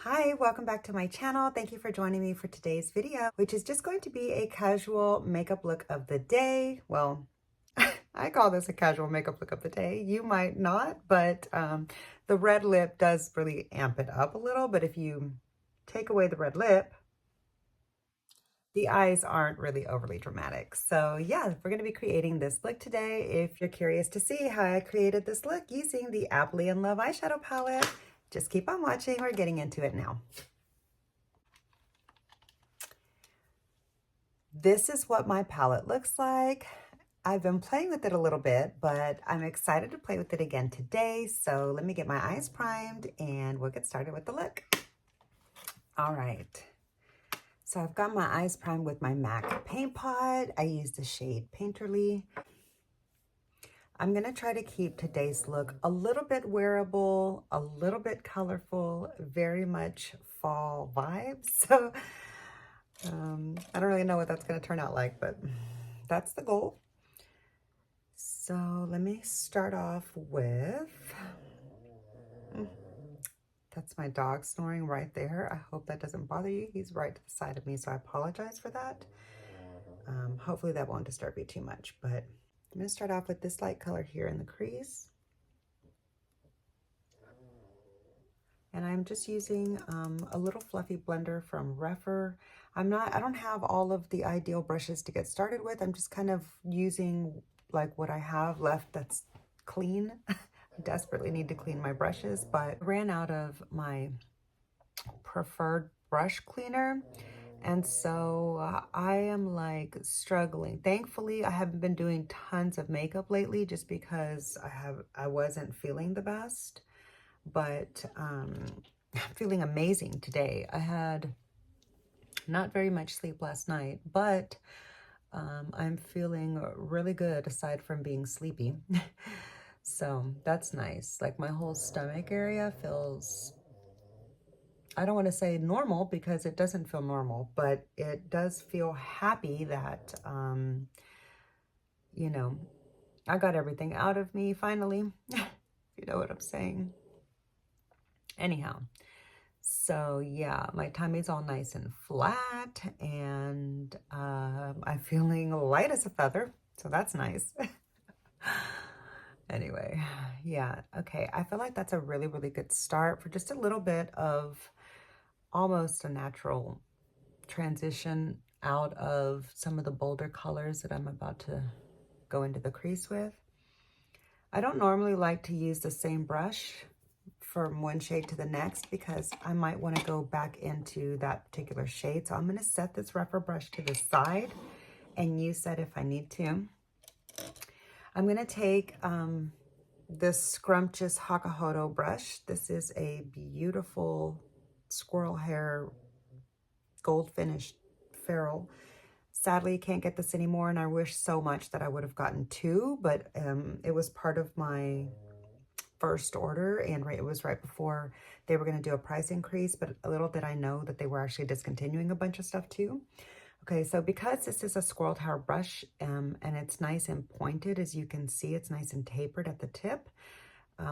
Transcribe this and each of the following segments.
Hi, welcome back to my channel. Thank you for joining me for today's video, which is just going to be a casual makeup look of the day. Well, I call this a casual makeup look of the day. You might not, but the red lip does really amp it up a little. But if you take away the red lip, the eyes aren't really overly dramatic. So yeah, we're going to be creating this look today. If you're curious to see how I created this look using the Appley in Love eyeshadow palette, just keep on watching. We're getting into it now. This is what my palette looks like. I've been playing with it a little bit, but I'm excited to play with it again today. So let me get my eyes primed and we'll get started with the look. All right. So I've got my eyes primed with my MAC paint pot. I use the shade Painterly. I'm going to try to keep today's look a little bit wearable, a little bit colorful, very much fall vibes. So I don't really know what that's going to turn out like, but that's the goal. So let me start off with, that's my dog snoring right there. I hope that doesn't bother you. He's right to the side of me, so I apologize for that. Hopefully that won't disturb you too much, but I'm going to start off with this light color here in the crease. And I'm just using a little fluffy blender from Refer. I don't have all of the ideal brushes to get started with. I'm just kind of using like what I have left that's clean. I desperately need to clean my brushes, but I ran out of my preferred brush cleaner. And so I am like struggling. Thankfully, I haven't been doing tons of makeup lately just because I wasn't feeling the best. But I'm feeling amazing today. I had not very much sleep last night, but I'm feeling really good aside from being sleepy. So that's nice. Like my whole stomach area feels, I don't want to say normal because it doesn't feel normal, but it does feel happy that, you know, I got everything out of me finally. You know what I'm saying? Anyhow. So yeah, my tummy's all nice and flat, and I'm feeling light as a feather, so that's nice. Anyway, yeah, okay. I feel like that's a really, really good start for just a little bit of almost a natural transition out of some of the bolder colors that I'm about to go into the crease with. I don't normally like to use the same brush from one shade to the next because I might want to go back into that particular shade. So I'm going to set this Refer brush to the side and use that if I need to. I'm going to take this scrumptious Hakahodo brush. This is a beautiful squirrel hair gold finished ferrule. Sadly, can't get this anymore, and I wish so much that I would have gotten two, but it was part of my first order, and it was right before they were going to do a price increase, but a little did I know that they were actually discontinuing a bunch of stuff too. Okay, so because this is a squirrel hair brush and it's nice and pointed, as you can see, it's nice and tapered at the tip,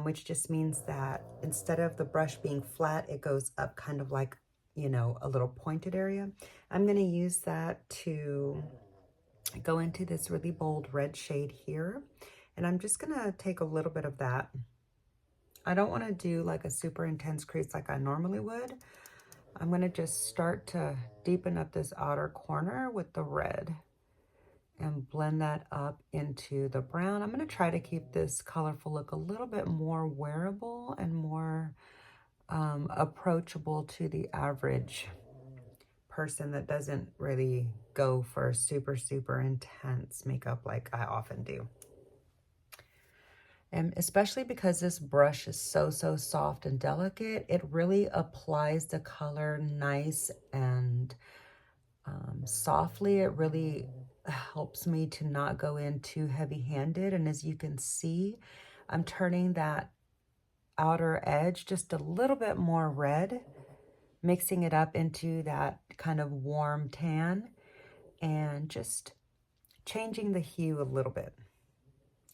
which just means that instead of the brush being flat, it goes up kind of like, you know, a little pointed area. I'm going to use that to go into this really bold red shade here, and I'm just going to take a little bit of that. I don't want to do like a super intense crease like I normally would. I'm going to just start to deepen up this outer corner with the red and blend that up into the brown. I'm going to try to keep this colorful look a little bit more wearable and more approachable to the average person that doesn't really go for super, super intense makeup like I often do. And especially because this brush is so soft and delicate, it really applies the color nice and softly. It really helps me to not go in too heavy-handed. And as you can see, I'm turning that outer edge just a little bit more red, mixing it up into that kind of warm tan and just changing the hue a little bit.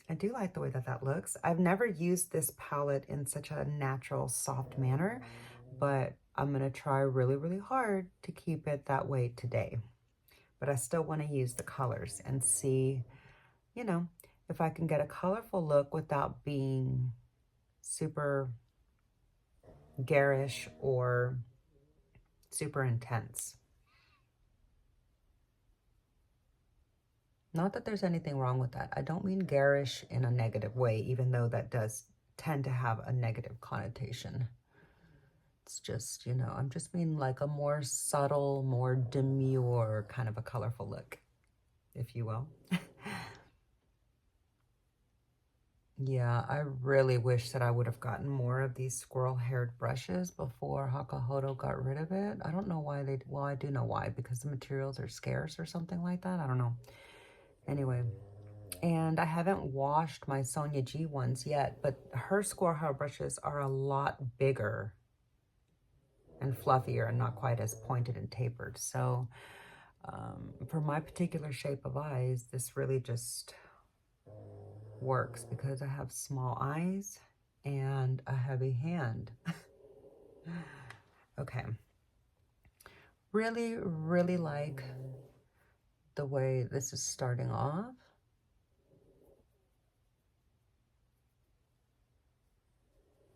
I do like the way that that looks. I've never used this palette in such a natural, soft manner, but I'm going to try really, really hard to keep it that way today. But I still want to use the colors and see, you know, if I can get a colorful look without being super garish or super intense. Not that there's anything wrong with that. I don't mean garish in a negative way, even though that does tend to have a negative connotation. It's just, you know, I'm just mean like a more subtle, more demure kind of a colorful look, if you will. Yeah, I really wish that I would have gotten more of these squirrel-haired brushes before Hakuhodo got rid of it. I don't know why they, well, I do know why, because the materials are scarce or something like that. I don't know. Anyway, and I haven't washed my Sonia G ones yet, but her squirrel-hair brushes are a lot bigger and fluffier and not quite as pointed and tapered. So for my particular shape of eyes, this really just works because I have small eyes and a heavy hand. Okay. Really, really like the way this is starting off.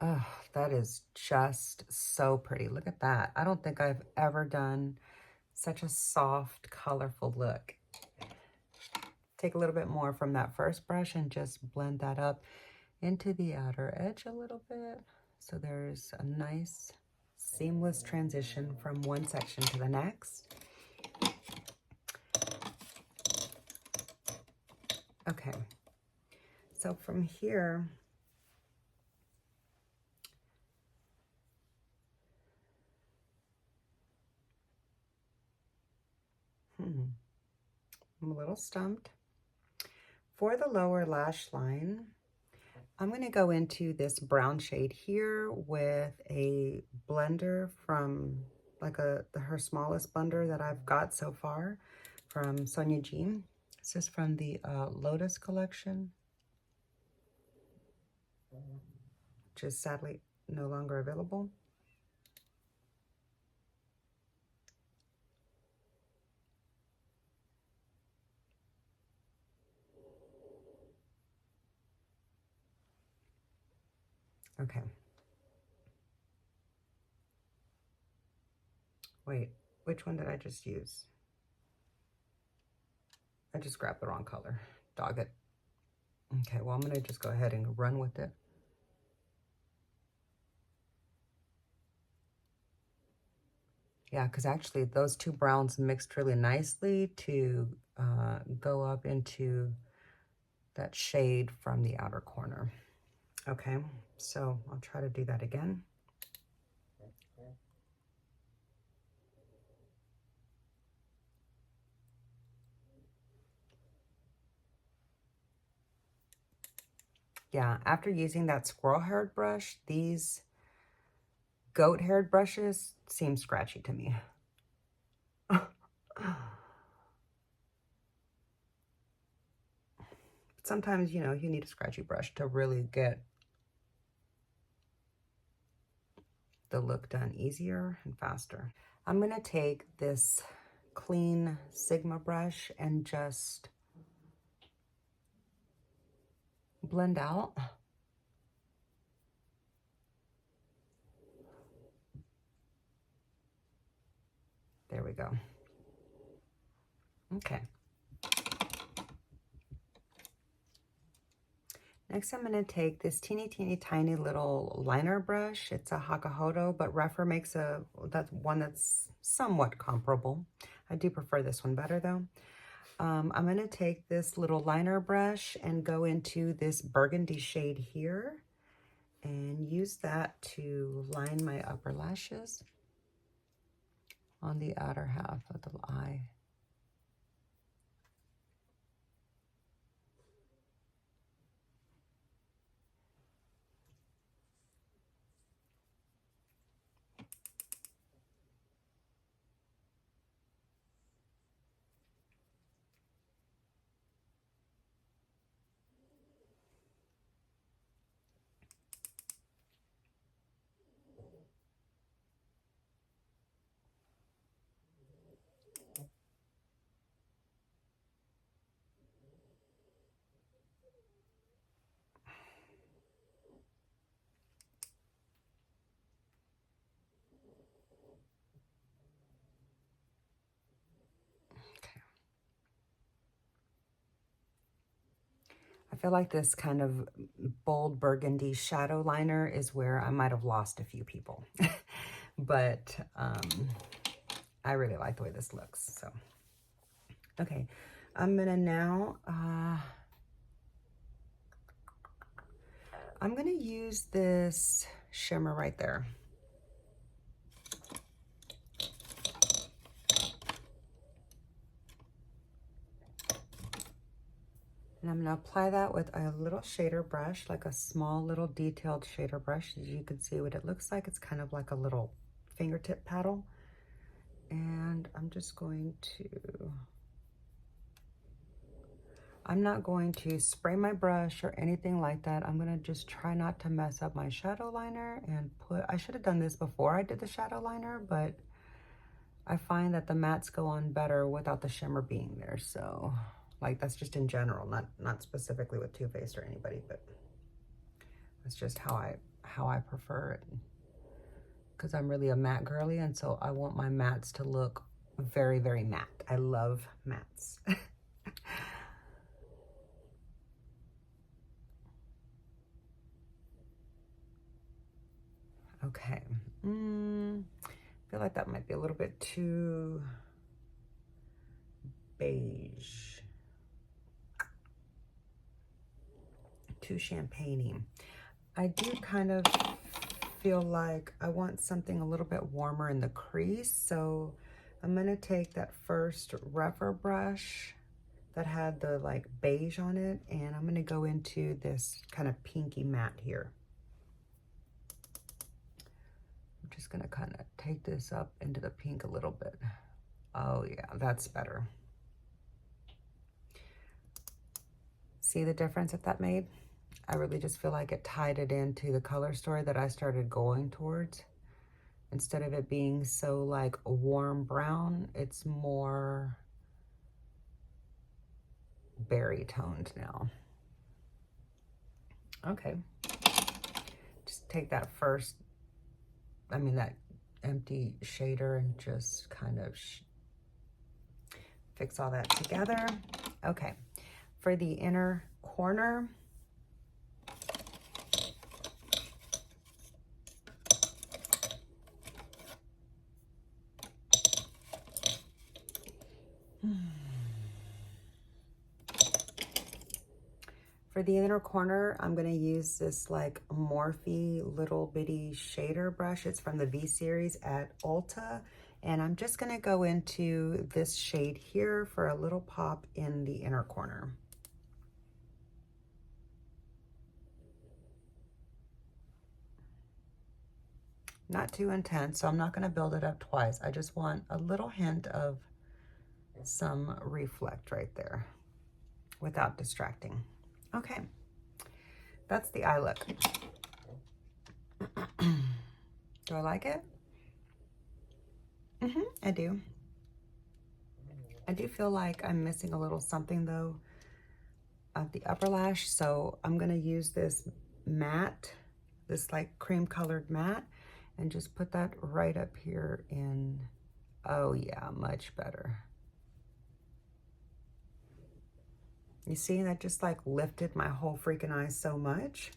Oh, that is just so pretty. Look at that. I don't think I've ever done such a soft, colorful look. Take a little bit more from that first brush and just blend that up into the outer edge a little bit. So there's a nice seamless transition from one section to the next. Okay, so from here, I'm a little stumped. For the lower lash line, I'm going to go into this brown shade here with a blender from like her smallest blender that I've got so far from Sonia G. This is from the Lotus collection, which is sadly no longer available. Okay. Wait, which one did I just use? I just grabbed the wrong color. Dog it. Okay, well, I'm going to just go ahead and run with it. Yeah, because actually those two browns mixed really nicely to go up into that shade from the outer corner. Okay, so I'll try to do that again. Yeah, after using that squirrel-haired brush, these goat-haired brushes seem scratchy to me. Sometimes, you know, you need a scratchy brush to really get the look done easier and faster. I'm going to take this clean Sigma brush and just blend out. There we go. Okay. Next, I'm going to take this teeny tiny little liner brush. It's a Hakuhodo, but Refer makes that's one that's somewhat comparable. I do prefer this one better though. I'm going to take this little liner brush and go into this burgundy shade here and use that to line my upper lashes on the outer half of the eye. I feel like this kind of bold burgundy shadow liner is where I might have lost a few people. But I really like the way this looks. So, okay. I'm going to now... I'm going to use this shimmer right there. And I'm going to apply that with a little shader brush, like a small little detailed shader brush. As you can see what it looks like. It's kind of like a little fingertip paddle. And I'm just going to... I'm not going to spray my brush or anything like that. I'm going to just try not to mess up my shadow liner and put... I should have done this before I did the shadow liner, but I find that the mattes go on better without the shimmer being there. So, like, that's just in general, not specifically with Too Faced or anybody, but that's just how I prefer it. Because I'm really a matte girly, and so I want my mattes to look very, very matte. I love mattes. Okay. I feel like that might be a little bit too beige. Too champagne-y. I do kind of feel like I want something a little bit warmer in the crease. So I'm going to take that first rougher brush that had the like beige on it, and I'm going to go into this kind of pinky matte here. I'm just going to kind of take this up into the pink a little bit. Oh yeah, that's better. See the difference that made? I really just feel like it tied it into the color story that I started going towards. Instead of it being so like a warm brown, it's more berry toned now. Okay. Just take that first, that empty shader and just kind of fix all that together. Okay. For the inner corner, I'm going to use this like Morphe little bitty shader brush. It's from the V series at Ulta. And I'm just going to go into this shade here for a little pop in the inner corner. Not too intense, so I'm not going to build it up twice. I just want a little hint of some reflect right there without distracting. Okay, that's the eye look. Do I like it? I do. I do feel like I'm missing a little something though at the upper lash, so I'm going to use this matte, this like cream colored matte, and just put that right up here in, oh yeah, much better. You see, that just like lifted my whole freaking eyes so much.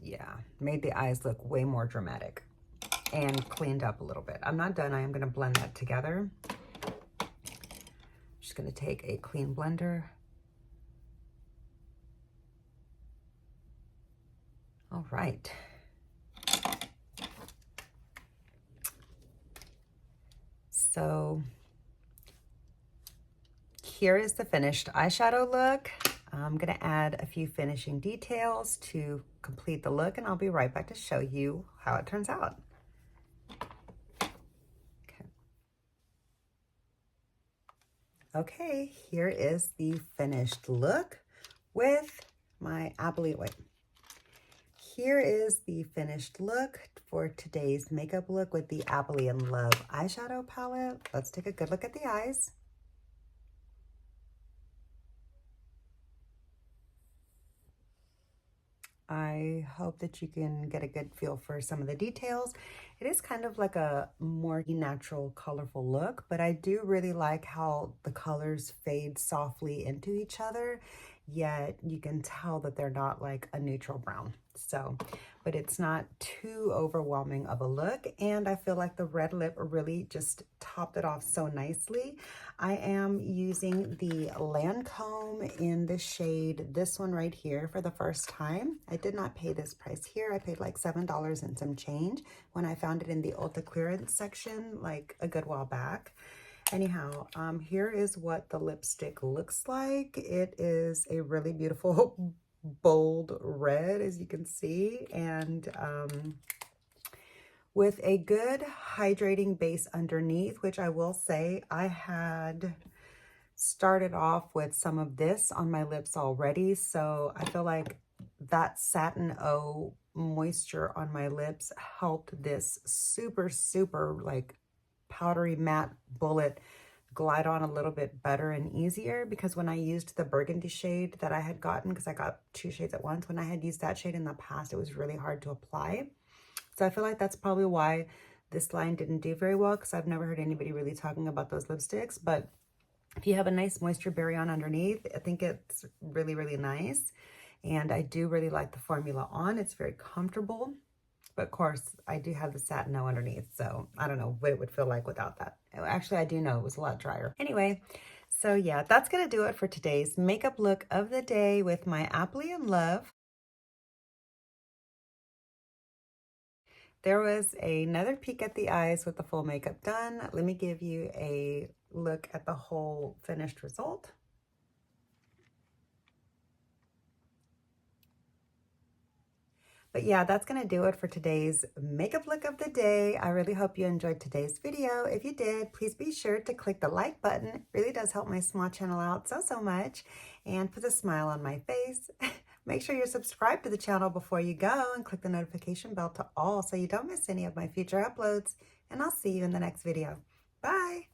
Yeah, made the eyes look way more dramatic and cleaned up a little bit. I'm not done. I am going to blend that together. Just going to take a clean blender. All right. So here is the finished eyeshadow look. I'm going to add a few finishing details to complete the look, and I'll be right back to show you how it turns out. Okay, here is the finished look with my Appley. Wait. Here is the finished look for today's makeup look with the Appley in Love eyeshadow palette. Let's take a good look at the eyes. I hope that you can get a good feel for some of the details. It is kind of like a more natural, colorful look, but I do really like how the colors fade softly into each other, yet you can tell that they're not like a neutral brown. So, but it's not too overwhelming of a look, and I feel like the red lip really just topped it off so nicely. I am using the Lancôme in the shade, this one right here, for the first time. I did not pay this price here. I paid like $7 and some change when I found it in the Ulta clearance section like a good while back. Anyhow, here is what the lipstick looks like. It is a really beautiful bold red, as you can see, and with a good hydrating base underneath, which I will say I had started off with some of this on my lips already, so I feel like that Satin O moisture on my lips helped this super, super like powdery matte bullet glide on a little bit better and easier, because when I used the burgundy shade that I had gotten, because I got 2 shades at once, when I had used that shade in the past, it was really hard to apply. So I feel like that's probably why this line didn't do very well, because I've never heard anybody really talking about those lipsticks. But if you have a nice moisture berry on underneath, I think it's really, really nice. And I do really like the formula on. It's very comfortable. But of course, I do have the satin O underneath, so I don't know what it would feel like without that. Actually, I do know it was a lot drier. Anyway, so yeah, that's going to do it for today's makeup look of the day with my Appley in Love. There was another peek at the eyes with the full makeup done. Let me give you a look at the whole finished result. But yeah, that's going to do it for today's makeup look of the day. I really hope you enjoyed today's video. If you did, please be sure to click the like button. It really does help my small channel out so much and put a smile on my face. Make sure you're subscribed to the channel before you go and click the notification bell to all so you don't miss any of my future uploads. And I'll see you in the next video. Bye!